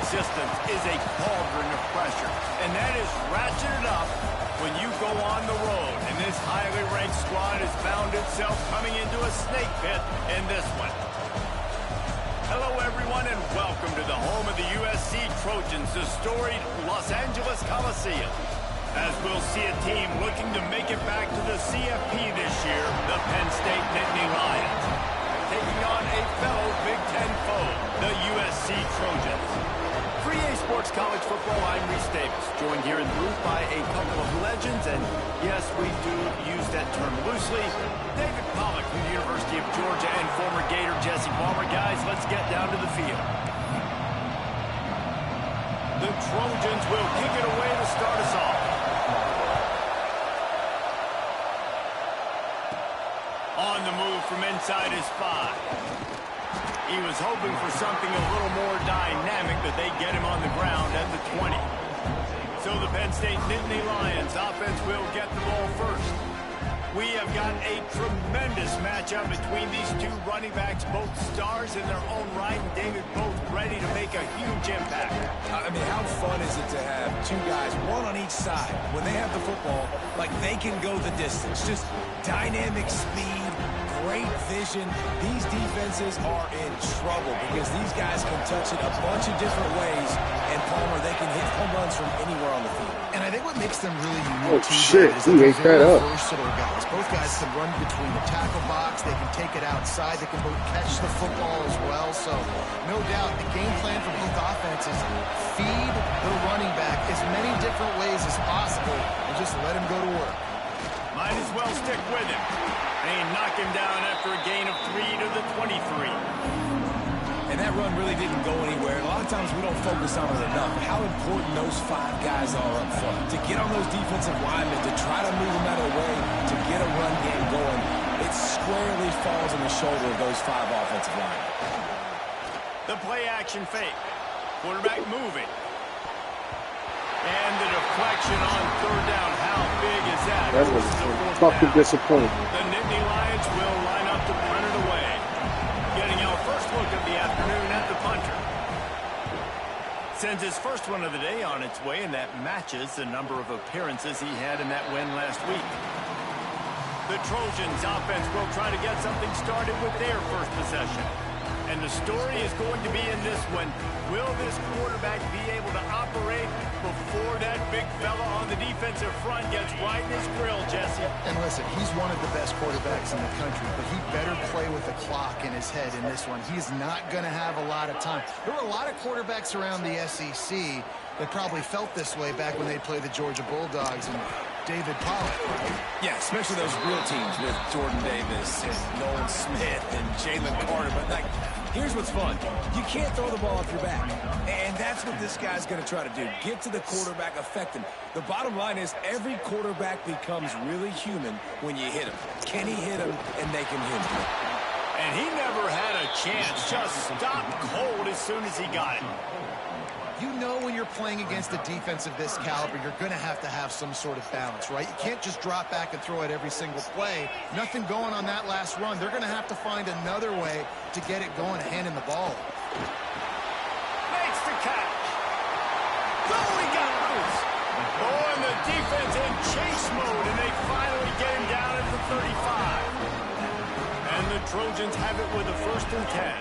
resistance is a cauldron of pressure, and that is ratcheted up when you go on the road. And this highly ranked squad has found itself coming into a snake pit in this one. Hello, everyone, and welcome to the home of the USC Trojans, the storied Los Angeles Coliseum. As we'll see a team looking to make it back to the CFP this year, the Penn State Nittany Lions, taking on a fellow Big Ten foe, the USC Trojans. For EA Sports College Football, I'm Reese Davis, joined here in the booth by a couple of legends, and yes, we do use that term loosely. David Pollock from the University of Georgia and former Gator Jesse Palmer. Guys, let's get down to the field. The Trojans will kick it away to start us off. On the move from inside his 5. He was hoping for something a little more dynamic, but they get him on the ground at the 20. So the Penn State Nittany Lions offense will get the ball first. We have got a tremendous matchup between these two running backs, both stars in their own right, and David, both ready to make a huge impact. I mean, how fun is it to have two guys, one on each side, when they have the football, like they can go the distance. Just dynamic speed, great vision. These defenses are in trouble because these guys can touch it a bunch of different ways, and Palmer, they can hit home runs from anywhere on the field. And I think what makes them really unique is that they're very up. versatile guys. Both guys can run between the tackle box. They can take it outside. They can both catch the football as well. So, no doubt, the game plan for both offenses, feed the running back as many different ways as possible and just let him go to work. Might as well stick with him. They knock him down after a gain of 3 to the 23. And that run really didn't go anywhere. And a lot of times we don't focus on it enough. How important those 5 guys are up front. To get on those defensive linemen, to try to move them out of the way, to get a run game going, it squarely falls on the shoulder of those 5 offensive linemen. The play action fake. Quarterback moving. And the deflection on 3rd down. How big is that? That was fucking disappointing. The Nittany Lions will line up to punt it away. Getting our first look of the afternoon at the punter. Sends his first one of the day on its way, and that matches the number of appearances he had in that win last week. The Trojans offense will try to get something started with their first possession. And the story is going to be in this one. Will this quarterback be able to operate before that big fella on the defensive front gets right in his grill, Jesse? And listen, he's one of the best quarterbacks in the country, but he better play with the clock in his head in this one. He's not going to have a lot of time. There were a lot of quarterbacks around the SEC that probably felt this way back when they played the Georgia Bulldogs and David Pollock. Yeah, especially those real teams with Jordan Davis and Nolan Smith and Jalen Carter. But, like, here's what's fun. You can't throw the ball off your back. And that's what this guy's going to try to do. Get to the quarterback, affect him. The bottom line is every quarterback becomes really human when you hit him. Can he hit him? And they can hit him. And he never had a chance. Just stopped cold as soon as he got it. You know when you're playing against a defense of this caliber, you're going to have some sort of balance, right? You can't just drop back and throw it every single play. Nothing going on that last run. They're going to have to find another way to get it going, handing the ball. Makes the catch. Oh, he got loose. Oh, and the defense in chase mode, and they finally get him down at the 35. And the Trojans have it with a 1st and 10.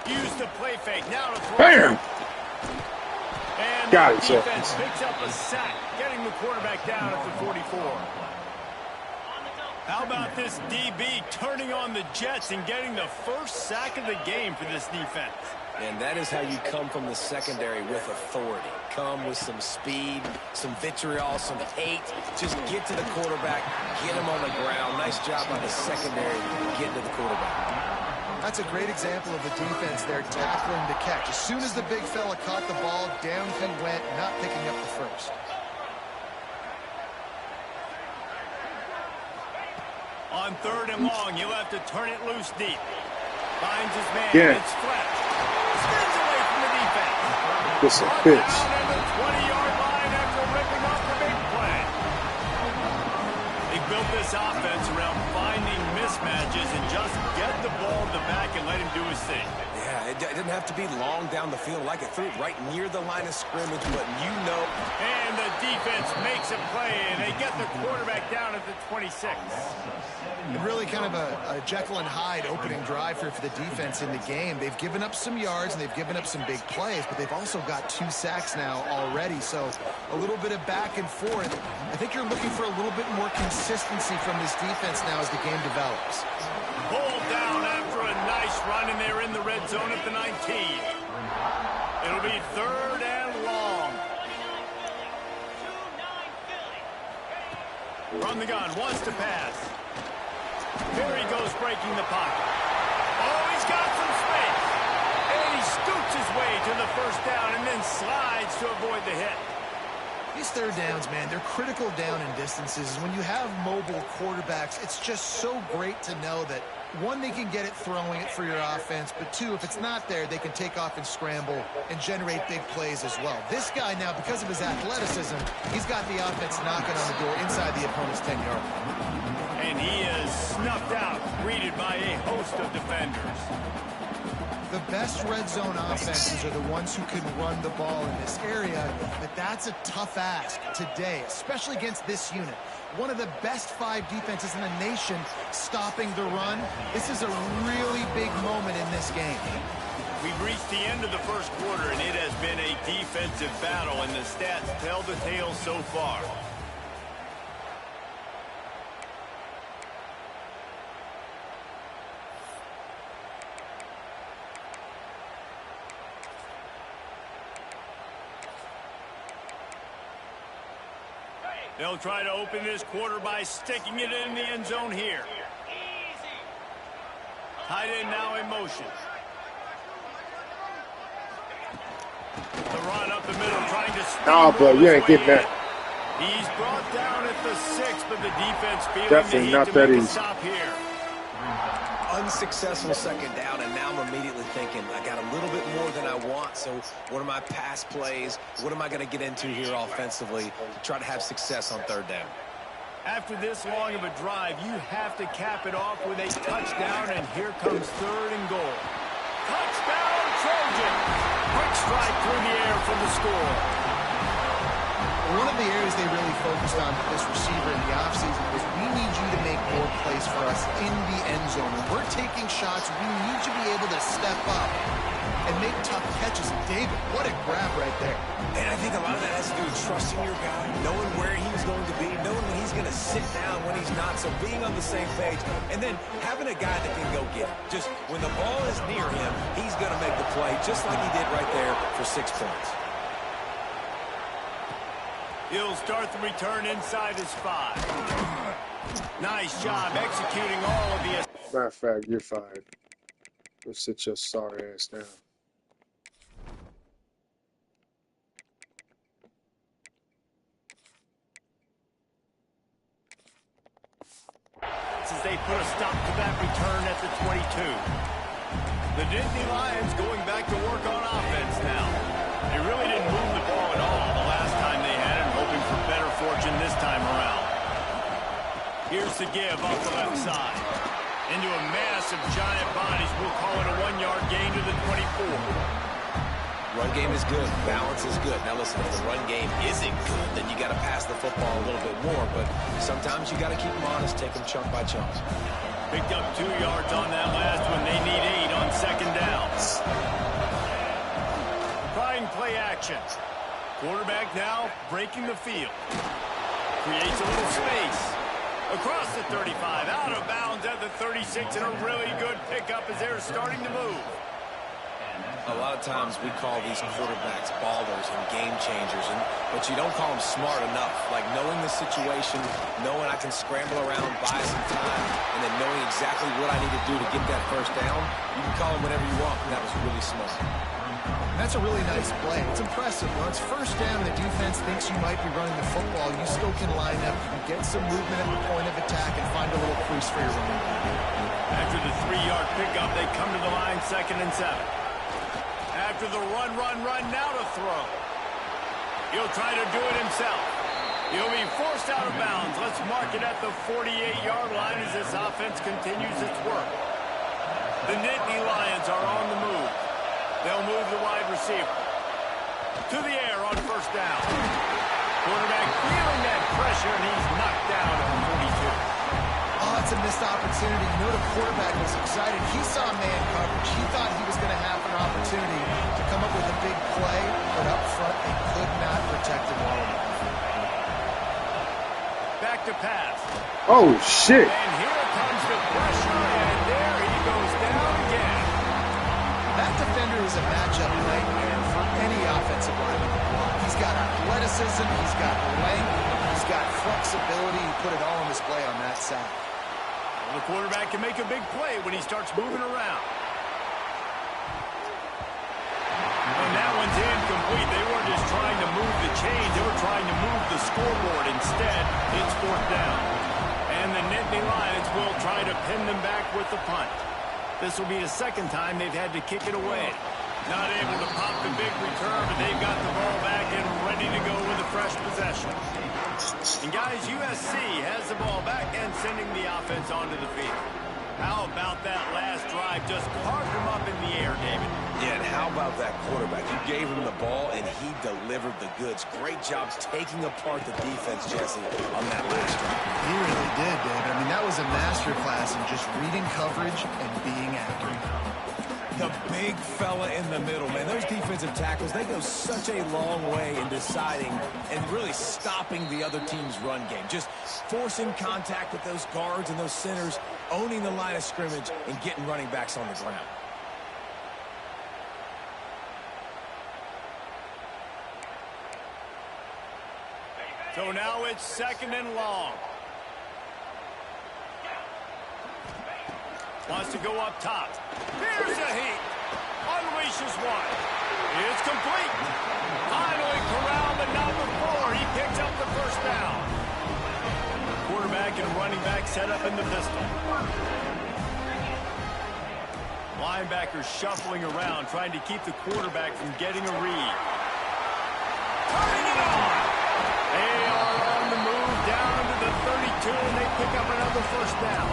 Use the play fake. Now to throw. Bam! And Got the it, defense picks up a sack, getting the quarterback down at the 44. How about this DB turning on the Jets and getting the first sack of the game for this defense? And that is how you come from the secondary with authority. Come with some speed, some vitriol, some hate. Just get to the quarterback, get him on the ground. Nice job by the secondary getting to the quarterback. That's a great example of the defense there tackling the catch. As soon as the big fella caught the ball, down he went, not picking up the first. On 3rd and long, he'll have to turn it loose deep. Finds his man. Yeah. It's Fletch. Spins away from the defense. This is a Brought bitch. down at the 20-yard line after ripping off the big play. They built this offense around finding mismatches and just get the ball to the back and let him and do his thing. Yeah, it didn't have to be long down the field. Like it threw it right near the line of scrimmage, but you know. And the defense makes a play, and they get the quarterback down at the 26. And really kind of a Jekyll and Hyde opening drive for the defense in the game. They've given up some yards, and they've given up some big plays, but they've also got 2 sacks now already. So a little bit of back and forth. I think you're looking for a little bit more consistency from this defense now as the game develops. Pulled down after a nice run, and they're in the red zone at the 19. It'll be 3rd and long. From the gun, wants to pass. Here he goes, breaking the pocket. Oh, he's got some space. And he scoots his way to the 1st down and then slides to avoid the hit. These 3rd downs, man, they're critical down in distances. When you have mobile quarterbacks, it's just so great to know that, 1, they can get it throwing it for your offense, but 2, if it's not there, they can take off and scramble and generate big plays as well. This guy now, because of his athleticism, he's got the offense knocking on the door inside the opponent's 10-yard line. And he is snuffed out, greeted by a host of defenders. The best red zone offenses are the ones who can run the ball in this area, but that's a tough ask today, especially against this unit. One of the best 5 defenses in the nation stopping the run. This is a really big moment in this game. We've reached the end of the 1st quarter, and it has been a defensive battle, and the stats tell the tale so far. They'll try to open this quarter by sticking it in the end zone here. Tight end now in motion. The run up the middle, trying to speed. Nah, bro, you ain't getting that. He's brought down at the 6, but the defense feeling Definitely the not heat to that make a easy. stop here. Unsuccessful 2nd down, and now I'm immediately thinking, I got a little bit more than I want, so what are my pass plays? What am I going to get into here offensively to try to have success on 3rd down? After this long of a drive, you have to cap it off with a touchdown, and here comes 3rd and goal. Touchdown, Trojan! Quick strike through the air for the score. One of the areas they really focused on with this receiver in the offseason was, we need you to make more plays for us in the end zone. When we're taking shots, we need you to be able to step up and make tough catches. And David, what a grab right there. And I think a lot of that has to do with trusting your guy, knowing where he's going to be, knowing when he's going to sit down, when he's not, so being on the same page, and then having a guy that can go get it. Just when the ball is near him, he's going to make the play, just like he did right there for 6 points. He'll start the return inside his 5. Nice job executing all of the... Matter of fact, you're fired. Go sit your sorry ass down. As they put a stop to that return at the 22. The Nittany Lions going back to work on offense now. They really didn't move the ball at all the last time they had it, hoping for better fortune this time around. Here's the give off the left side. Into a mass of giant bodies. We'll call it a 1-yard gain to the 24. Run game is good. Balance is good. Now listen, if the run game isn't good, then you got to pass the football a little bit more. But sometimes you got to keep them honest, take them chunk by chunk. Picked up 2 yards on that last one. They need 8 on 2nd down. Trying play action. Quarterback now breaking the field. Creates a little space. Across the 35, out of bounds at the 36, and a really good pickup as they're starting to move. A lot of times we call these quarterbacks ballers and game changers, but you don't call them smart enough. Like knowing the situation, knowing I can scramble around, buy some time, and then knowing exactly what I need to do to get that 1st down, you can call them whatever you want, and that was really smart. That's a really nice play. It's impressive. When it's 1st down and the defense thinks you might be running the football, you still can line up, you can get some movement at the point of attack, and find a little crease for your running back. After the 3-yard pickup, they come to the line 2nd and 7. After the run, now to throw. He'll try to do it himself. He'll be forced out of bounds. Let's mark it at the 48-yard line as this offense continues its work. The Nittany Lions are on the move. They'll move the wide receiver to the air on first down. Quarterback feeling that pressure, and he's knocked down at the 42. Oh, that's a missed opportunity. You know, the quarterback was excited. He saw man coverage. He thought he was going to have an opportunity to come up with a big play, but up front, they could not protect him well enough. Back to pass. Oh, shit. And here comes the pressure, and there he goes down again. That defender is a matchup nightmare for any offensive lineman to block. He's got athleticism, he's got length, he's got flexibility. He put it all on display on that side. Well, the quarterback can make a big play when he starts moving around. And that one's incomplete. They weren't just trying to move the chains. They were trying to move the scoreboard. Instead, it's fourth down. And the Nittany Lions will try to pin them back with the punt. This will be the second time they've had to kick it away. Not able to pop the big return, but they've got the ball back and ready to go with a fresh possession. And guys, USC has the ball back and sending the offense onto the field. How about that last drive? Just carved him up in the air, David. Yeah, and how about that quarterback? You gave him the ball, and he delivered the goods. Great job taking apart the defense, Jesse, on that last drive. He really did, David. I mean, that was a masterclass in just reading coverage and being accurate. The big fella in the middle, man. Those defensive tackles, they go such a long way in deciding and really stopping the other team's run game. Just forcing contact with those guards and those centers, owning the line of scrimmage, and getting running backs on the ground. So now it's second and long. Wants to go up top. Here's a heat. Unleashes one. It's complete. Finally corralled, but not before. He picks up the first down. Quarterback and running back set up in the pistol. Linebackers shuffling around, trying to keep the quarterback from getting a read. Turning it on. They are on the move down to the 32, and they pick up another first down.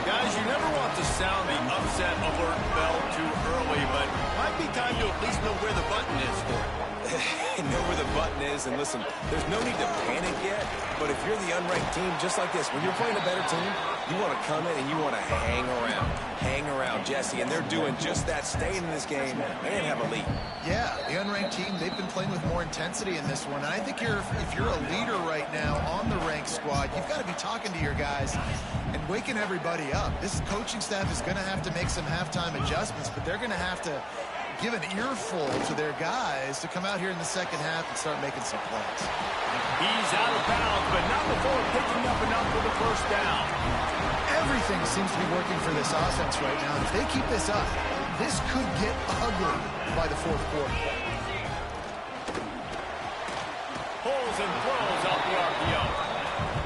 Guys, you never want to sound the upset alert bell too early, but might be time to at least know where the button is for it. Know where the button is, and listen, there's no need to panic yet, but if you're the unranked team, just like this, when you're playing a better team, you want to come in and you want to hang around, Jesse, and they're doing just that, staying in this game and have a lead. Yeah, the unranked team, they've been playing with more intensity in this one, and I think if you're a leader right now on the ranked squad, you've got to be talking to your guys and waking everybody up. This coaching staff is going to have to make some halftime adjustments, but they're going to have to give an earful to their guys to come out here in the second half and start making some plays. He's out of bounds, but not before picking up enough for the first down. Everything seems to be working for this offense right now. If they keep this up, this could get ugly by the fourth quarter. Pulls and throws off the RPO.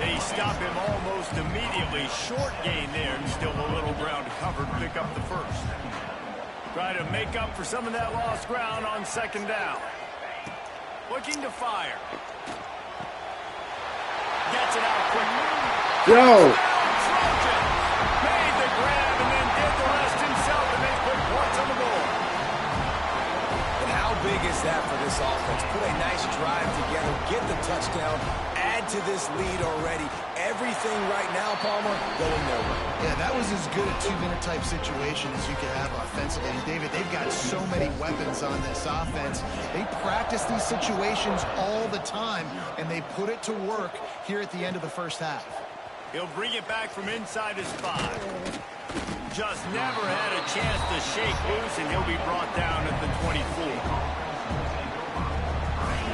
They stop him almost immediately. Short gain there, and still a little ground covered. Pick up the first. Try to make up for some of that lost ground on second down. Looking to fire. Gets it out quickly. Yo! Trojan made the grab and then did the rest himself, and they put points on the board. And how big is that for this offense? Put a nice drive together, get the touchdown, add to this lead already. Everything right now, Palmer, going their way. Yeah, that was as good a two-minute type situation as you could have offensively. And David, they've got so many weapons on this offense. They practice these situations all the time, and they put it to work here at the end of the first half. He'll bring it back from inside his 5. Just never had a chance to shake loose, and he'll be brought down at the 24.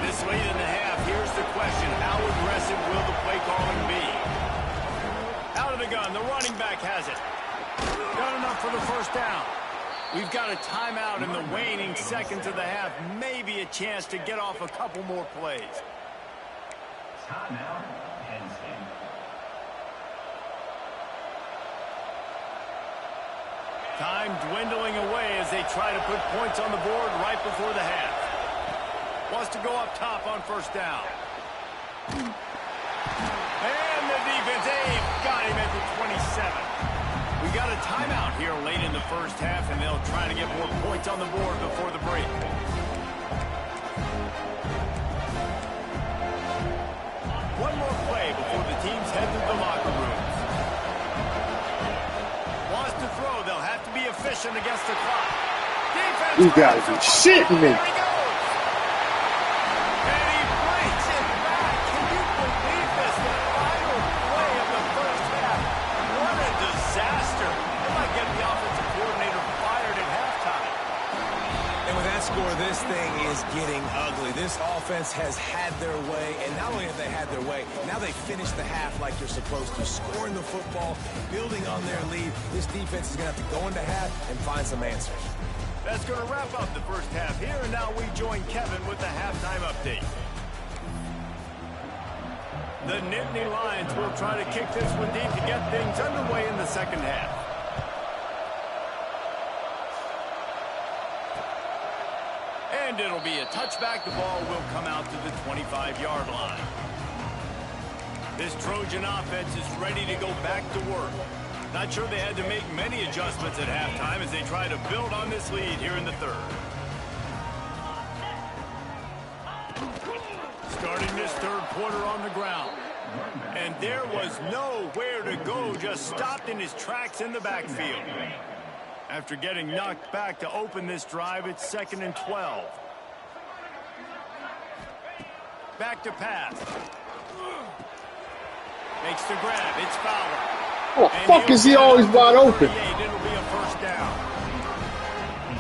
This late in the half, here's the question. How aggressive will the play calling be? Out of the gun, the running back has it. Got enough for the first down. We've got a timeout in the waning seconds of the half. Maybe a chance to get off a couple more plays. Timeout, Penn State. Time dwindling away as they try to put points on the board right before the half. Wants to go up top on first down. And the defense, they've got him at the 27. We got a timeout here late in the first half, and they'll try to get more points on the board before the break. One more play before the teams head to the locker rooms. Wants to throw. They'll have to be efficient against the clock. Defense. You gotta be shitting me. There he goes. And he breaks it back. Can you believe this? The final play of the first half. What a disaster. They might get the offensive coordinator fired at halftime. And with that score, this thing is getting ugly. This offense has had their way, and not only have they had their way, now they finish the half like you're supposed to, scoring the football, building on their lead. This defense is going to have to go into half and find some answers. That's going to wrap up the first half here, and now we join Kevin with the halftime update. The Nittany Lions will try to kick this one deep to get things underway in the second half. And it'll be a touchback. The ball will come out to the 25-yard line. This Trojan offense is ready to go back to work. Not sure they had to make many adjustments at halftime as they try to build on this lead here in the third. Starting this third quarter on the ground. And there was nowhere to go, just stopped in his tracks in the backfield. After getting knocked back to open this drive, it's 2nd and 12. Back to pass. Makes the grab. It's Fowler. Oh, fuck is he always wide open? It'll be a first down.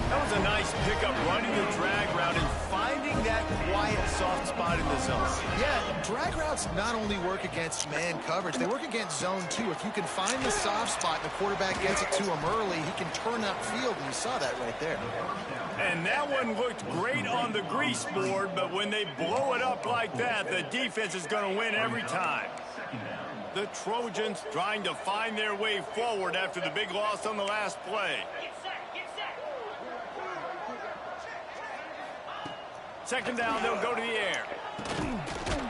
That was a nice pickup, running the drag route and finding that quiet, soft spot in the zone. Yeah, drag routes not only work against man coverage, they work against zone too. If you can find the soft spot and the quarterback gets it to him early, he can turn upfield, and you saw that right there. And that one looked great on the grease board, but when they blow it up like that, the defense is going to win every time. The Trojans trying to find their way forward after the big loss on the last play. Second down, they'll go to the air.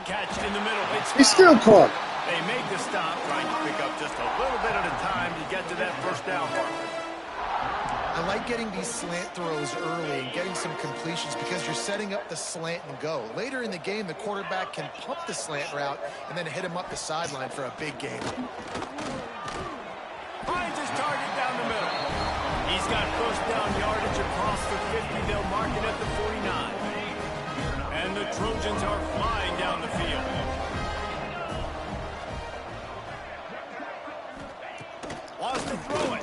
Catch in the middle. He's still caught. They make the stop, trying to pick up just a little bit at a time to get to that first down marker. I like getting these slant throws early and getting some completions because you're setting up the slant and go. Later in the game, the quarterback can pump the slant route and then hit him up the sideline for a big game. Finds his target down the middle. He's got first down yardage across the 50. They'll mark it at the 49. And the Trojans are flying down the field. Wants to throw it.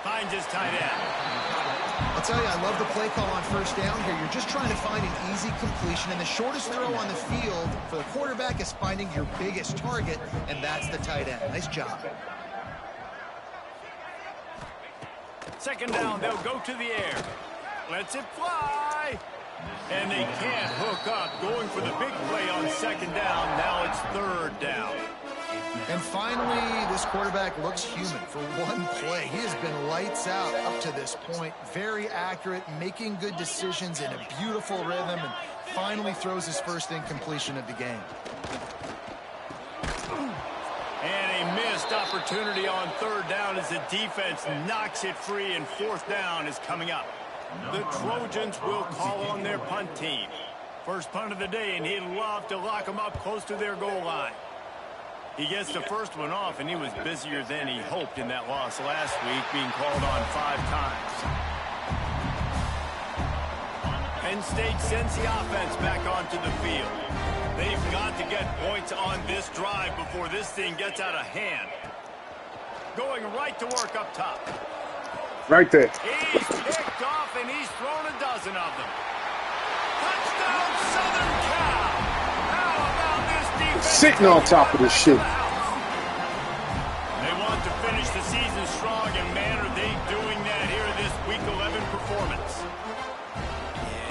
Finds his tight end. I'll tell you, I love the play call on first down here. You're just trying to find an easy completion, and the shortest throw on the field for the quarterback is finding your biggest target, and that's the tight end. Nice job. Second down, they'll go to the air. Lets it fly. And they can't hook up. Going for the big play on second down. Now it's third down. And finally, this quarterback looks human for one play. He has been lights out up to this point. Very accurate, making good decisions in a beautiful rhythm, and finally throws his first incompletion of the game. And a missed opportunity on third down as the defense knocks it free, and fourth down is coming up. The Trojans will call on their punt team. First punt of the day, and he'd love to lock them up close to their goal line. He gets the first one off, and he was busier than he hoped in that loss last week, being called on 5 times. Penn State sends the offense back onto the field. They've got to get points on this drive before this thing gets out of hand. Going right to work up top. Right there. He's picked off, and he's thrown a dozen of them. Touchdown, Southern Cal. How about this defense? Sitting on top of this shit. They want to finish the season strong, and man, are they doing that here in this Week 11 performance.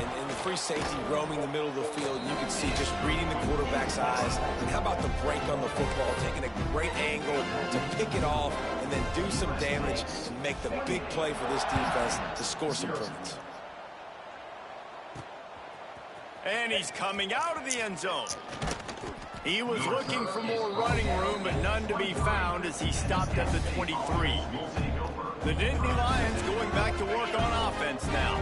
And in the free safety roaming the middle of the field, you can see just reading the quarterback's eyes. And how about the break on the football, taking a great angle to pick it off and then do some damage and make the big play for this defense to score some points. And he's coming out of the end zone. He was looking for more running room, but none to be found as he stopped at the 23. The Nittany Lions going back to work on offense now.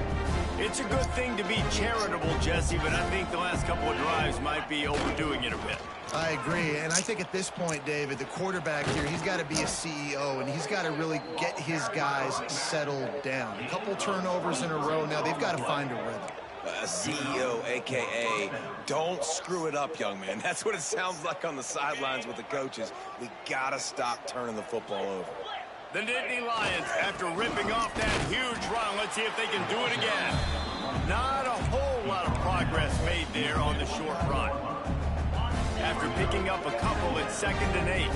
It's a good thing to be charitable, Jesse, but I think the last couple of drives might be overdoing it a bit. I agree, and I think at this point, David, the quarterback here, he's got to be a CEO, and he's got to really get his guys settled down. A couple turnovers in a row now. They've got to find a rhythm. A CEO, a.k.a. don't screw it up, young man. That's what it sounds like on the sidelines with the coaches. We got to stop turning the football over. The Nittany Lions, after ripping off that huge run, let's see if they can do it again. Not a whole lot of progress made there on the short run. After picking up a couple at 2nd and 8.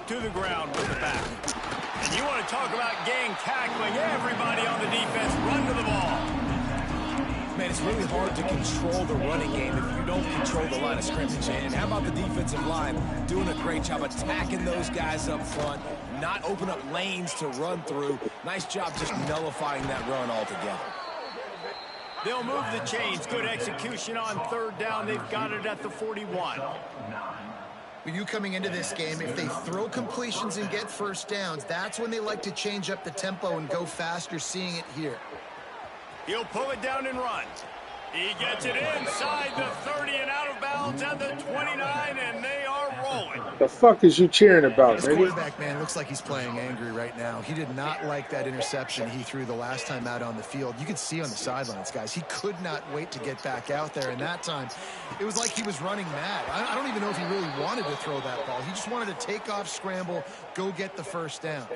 To the ground with the back. And you want to talk about gang tackling. Everybody on the defense run to the ball. Man, it's really hard to control the running game if you don't control the line of scrimmage. And how about the defensive line doing a great job attacking those guys up front, not open up lanes to run through. Nice job just nullifying that run altogether. They'll move the chains. Good execution on 3rd down. They've got it at the 41. When you coming into this game, if they throw completions and get first downs, that's when they like to change up the tempo and go faster, seeing it here. He'll pull it down and run. He gets it inside the 30 and out of bounds at the 29, and they are rolling. The fuck is you cheering about, This man? quarterback, man, looks like he's playing angry right now. He did not like that interception he threw the last time out on the field. You could see on the sidelines, guys, he could not wait to get back out there. And that time, it was like he was running mad. I don't even know if he really wanted to throw that ball. He just wanted to take off, scramble, go get the first down.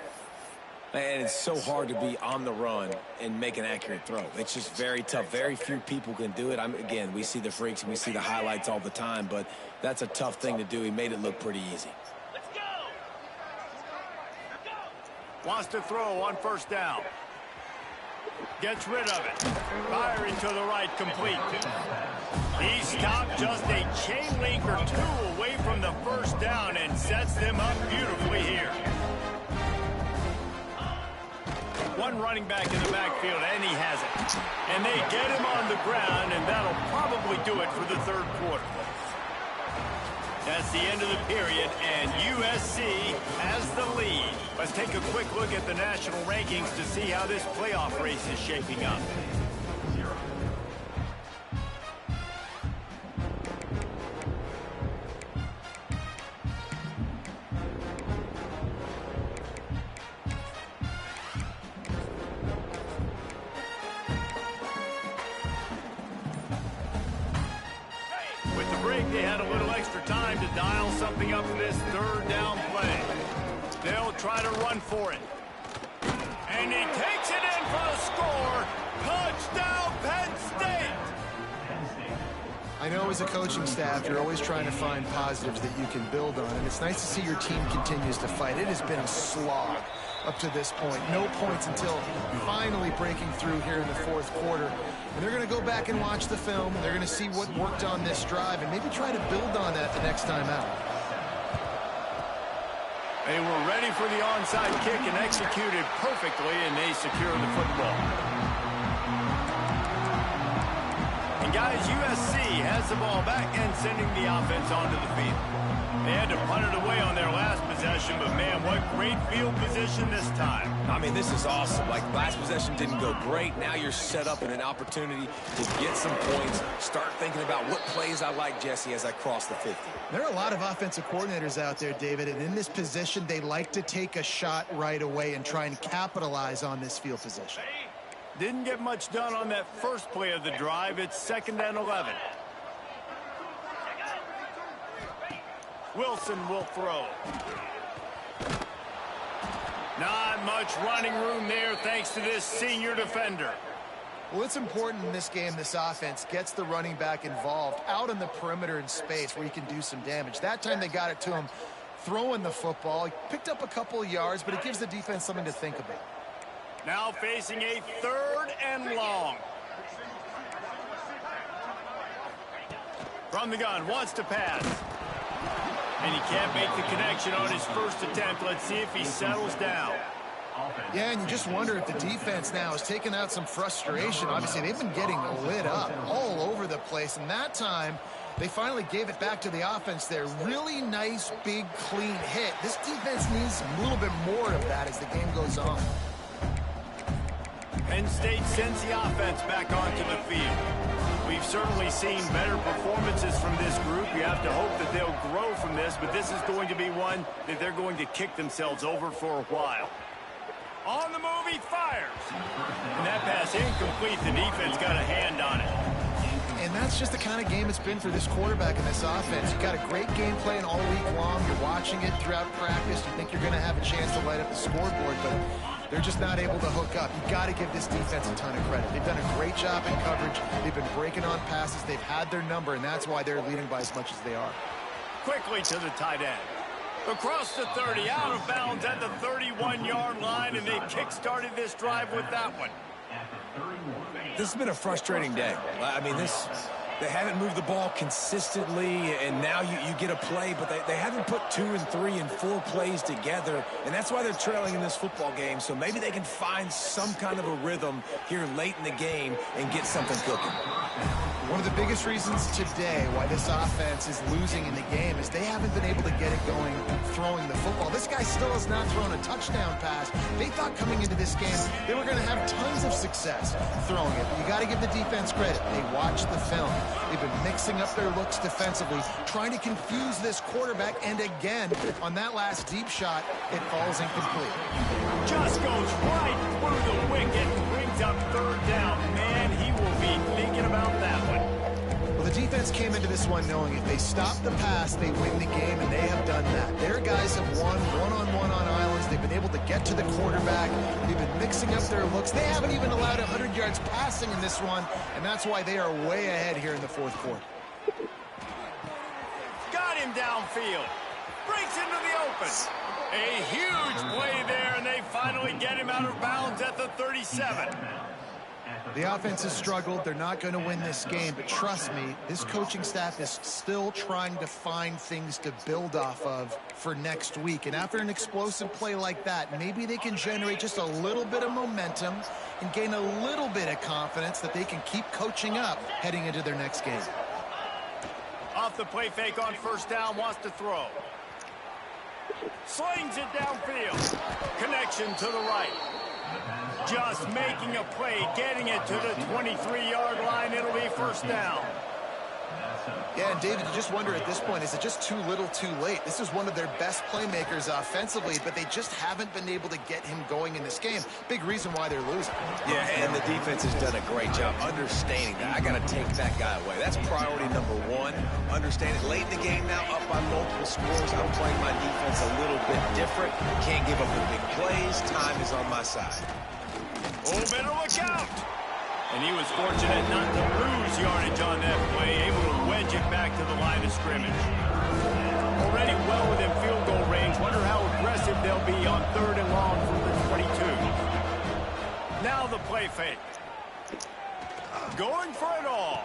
And it's so hard to be on the run and make an accurate throw. It's just very tough. Very few people can do it. Again, we see the freaks and we see the highlights all the time, but that's a tough thing to do. He made it look pretty easy. Let's go. Wants to throw on 1st down. Gets rid of it. Firing to the right, complete. He stopped just a chain link or two away from the 1st down and sets them up beautifully here. One running back in the backfield, and he has it. And they get him on the ground, and that'll probably do it for the 3rd quarter. That's the end of the period, and USC has the lead. Let's take a quick look at the national rankings to see how this playoff race is shaping up. They had a little extra time to dial something up for this 3rd down play. They'll try to run for it. And he takes it in for the score. Touchdown, Penn State! I know as a coaching staff, you're always trying to find positives that you can build on, and it's nice to see your team continues to fight. It has been a slog up to this point. No points until finally breaking through here in the 4th quarter. And they're going to go back and watch the film. They're going to see what worked on this drive and maybe try to build on that the next time out. They were ready for the onside kick and executed perfectly, and they secured the football. And guys, USC has the ball back and sending the offense onto the field. They had to punt it away on their last possession, but man, what great field position this time. I mean, this is awesome. Like, last possession didn't go great. Now you're set up in an opportunity to get some points. Start thinking about what plays I like, Jesse, as I cross the 50. There are a lot of offensive coordinators out there, David, and in this position, they like to take a shot right away and try and capitalize on this field position. Didn't get much done on that first play of the drive. It's 2nd and 11. Wilson will throw. Not much running room there thanks to this senior defender. Well, it's important in this game, this offense gets the running back involved out on the perimeter in space where he can do some damage. That time they got it to him throwing the football. He picked up a couple of yards, but it gives the defense something to think about. Now facing a 3rd and long. From the gun, wants to pass. And he can't make the connection on his first attempt. Let's see if he settles down. Yeah, and you just wonder if the defense now has taken out some frustration. Obviously, they've been getting lit up all over the place, and that time they finally gave it back to the offense there. Really nice, big, clean hit. This defense needs a little bit more of that as the game goes on. Penn State sends the offense back onto the field. We've certainly seen better performances from this group. You have to hope that they'll grow from this, but this is going to be one that they're going to kick themselves over for a while. On the move, he fires. And that pass incomplete. The defense got a hand on it. And that's just the kind of game it's been for this quarterback and this offense. You've got a great game plan all week long. You're watching it throughout practice. You think you're going to have a chance to light up the scoreboard, but they're just not able to hook up. You've got to give this defense a ton of credit. They've done a great job in coverage. They've been breaking on passes. They've had their number, and that's why they're leading by as much as they are. Quickly to the tight end. Across the 30, out of bounds at the 31-yard line, and they kick-started this drive with that one. This has been a frustrating day. I mean, they haven't moved the ball consistently, and now you get a play, but they haven't put 2 and 3 and 4 plays together, and that's why they're trailing in this football game. So maybe they can find some kind of a rhythm here late in the game and get something cooking. One of the biggest reasons today why this offense is losing in the game is they haven't been able to get it going throwing the football. This guy still has not thrown a touchdown pass. They thought coming into this game they were going to have tons of success throwing it. But you got to give the defense credit. They watched the film. They've been mixing up their looks defensively, trying to confuse this quarterback. And again, on that last deep shot, it falls incomplete. Just goes right through the wicket, brings up third down. Man, he will be thinking about that one. Well, the defense came into this one knowing if they stop the pass, they win the game, and they have done that. Their guys have won one-on-one on islands. They've been able to get to the quarterback. They've been mixing up their looks. They haven't even allowed 100 yards passing in this one, and that's why they are way ahead here in the fourth quarter. Got him downfield. Breaks into the open. A huge play there, and they finally get him out of bounds at the 37. The offense has struggled. They're not going to win this game, but trust me, this coaching staff is still trying to find things to build off of for next week. And after an explosive play like that, maybe they can generate just a little bit of momentum and gain a little bit of confidence that they can keep coaching up heading into their next game. Off the play fake on first down, wants to throw. Slings it downfield. Connection to the right. Just making a play, getting it to the 23-yard line. It'll be first down. Yeah, and David, you just wonder at this point, is it just too little too late? This is one of their best playmakers offensively, but they just haven't been able to get him going in this game. Big reason why they're losing. Yeah, and the defense has done a great job understanding that. I got to take that guy away. That's priority number one. Understand it late in the game now, up by multiple scores. I'm playing my defense a little bit different. Can't give up the big plays. Time is on my side. Oh, better look out. And he was fortunate not to lose yardage on that play, able to wedge it back to the line of scrimmage. Already well within field goal range. Wonder how aggressive they'll be on third and long from the 22. Now the play fake. Going for it all.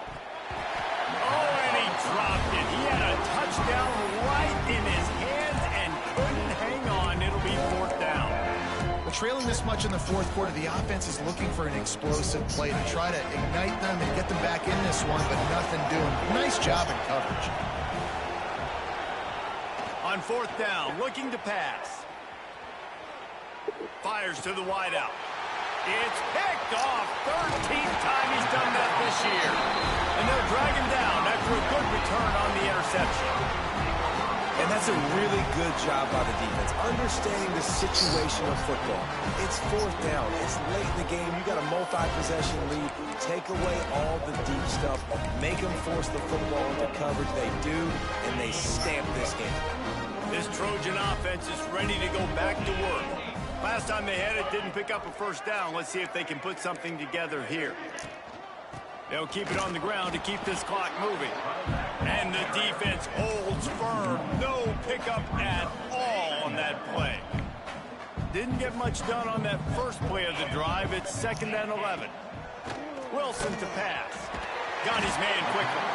Oh, and he dropped it. He had a touchdown right in his hands and couldn't hang on. It'll be fourth down. Well, trailing this much in the fourth quarter, the offense is looking for an explosive play to try to ignite them and get them back in this one, but nothing doing. Nice job in coverage. On fourth down, looking to pass. Fires to the wideout. It's picked off. 13th time he's done that this year. And they'll drag him down after a good return on the interception. And that's a really good job by the defense, understanding the situation of football. It's fourth down. It's late in the game. You got a multi-possession lead. Take away all the deep stuff. Make them force the football into coverage. They do, and they stamp this game. This Trojan offense is ready to go back to work. Last time they had it, didn't pick up a first down. Let's see if they can put something together here. They'll keep it on the ground to keep this clock moving. And the defense holds firm. No pickup at all on that play. Didn't get much done on that first play of the drive. It's 2nd and 11. Wilson to pass. Got his man quickly.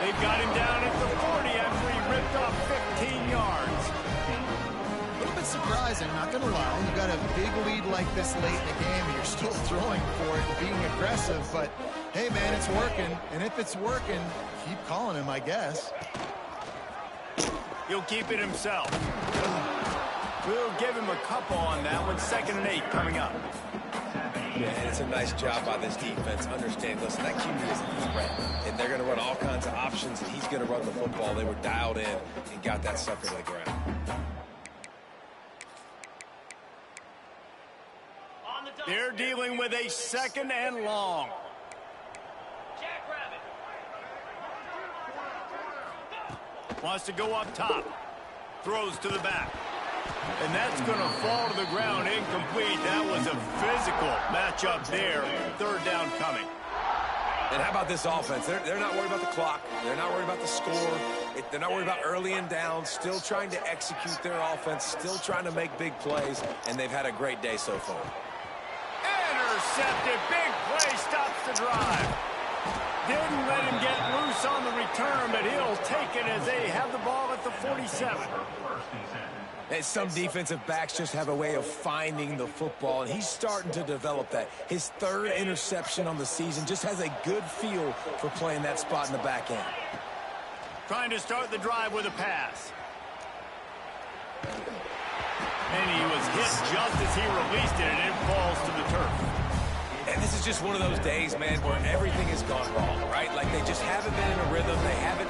They've got him down at the 40 after he ripped off 15 yards. A little bit surprising, not going to lie. You got a big lead like this late in the game, and you're still throwing for it and being aggressive, but hey, man, it's working. And if it's working, keep calling him, I guess. He'll keep it himself. We'll give him a couple on that one. 2nd and 8 coming up. Yeah, and it's a nice job by this defense. Understand, listen, that QB is a threat, and they're going to run all kinds of options, and he's going to run the football. They were dialed in and got that sucker to the ground. They're dealing with a 2nd and long. Wants to go up top. Throws to the back. And that's going to fall to the ground incomplete. That was a physical matchup there. 3rd down coming. And how about this offense? They're not worried about the clock. They're not worried about the score. They're not worried about early and down. Still trying to execute their offense. Still trying to make big plays. And they've had a great day so far. Intercepted. Big play stops the drive. Didn't let him get loose on the return, but he'll take it as they have the ball at the 47. And some defensive backs just have a way of finding the football, and he's starting to develop that. His 3rd interception on the season, just has a good feel for playing that spot in the back end. Trying to start the drive with a pass. And he was hit just as he released it, and it falls to the turf. And this is just one of those days, man, where everything has gone wrong, right? Like they just haven't been in a rhythm. They haven't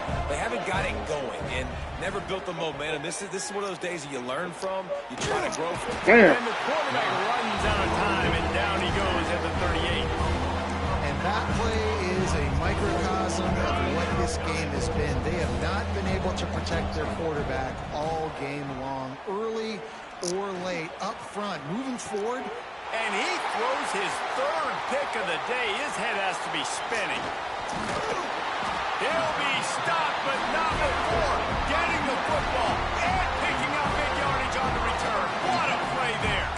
got it going and never built the momentum. This is one of those days that you learn from, you try to grow from. And the quarterback runs out of time, and down he goes at the 38. And that play is a microcosm of what this game has been. They have not been able to protect their quarterback all game long, early or late, up front, moving forward. And he throws his 3rd pick of the day. His head has to be spinning. He'll be stopped, but not before getting the football and picking up big yardage on the return. What a play there.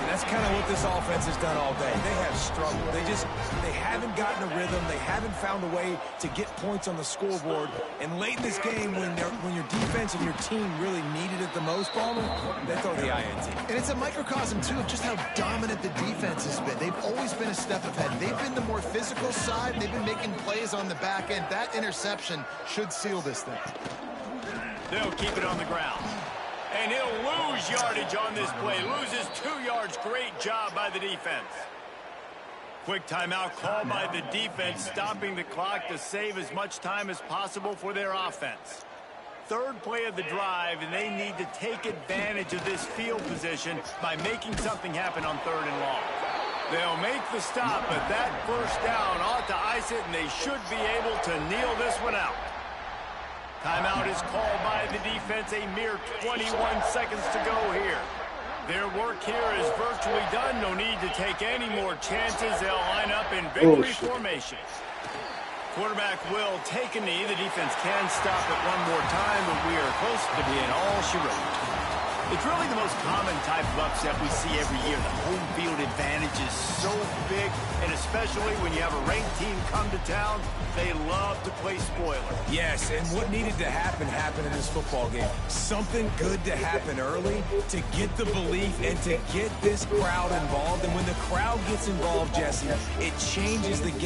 And that's kind of what this offense has done all day. They have struggled. They haven't gotten a rhythm. They haven't found a way to get points on the scoreboard. And late in this game, when your defense and your team really needed it the most, Ballman, they throw the INT. And it's a microcosm, too, of just how dominant the defense has been. They've always been a step ahead. They've been the more physical side. They've been making plays on the back end. That interception should seal this thing. They'll keep it on the ground. And he'll lose yardage on this play. Loses 2 yards. Great job by the defense. Quick timeout called by the defense, stopping the clock to save as much time as possible for their offense. 3rd play of the drive, and they need to take advantage of this field position by making something happen on 3rd and long. They'll make the stop, but that 1st down ought to ice it, and they should be able to kneel this one out. Timeout is called by the defense. A mere 21 seconds to go here. Their work here is virtually done. No need to take any more chances. They'll line up in victory formation. Quarterback will take a knee. The defense can stop it one more time, but we are close to being all she wrote. It's really the most common type of upset we see every year. The home field advantage is so big, and especially when you have a ranked team come to town, they love to play spoiler. Yes, and what needed to happen happened in this football game. Something good to happen early to get the belief and to get this crowd involved. And when the crowd gets involved, Jesse, it changes the game.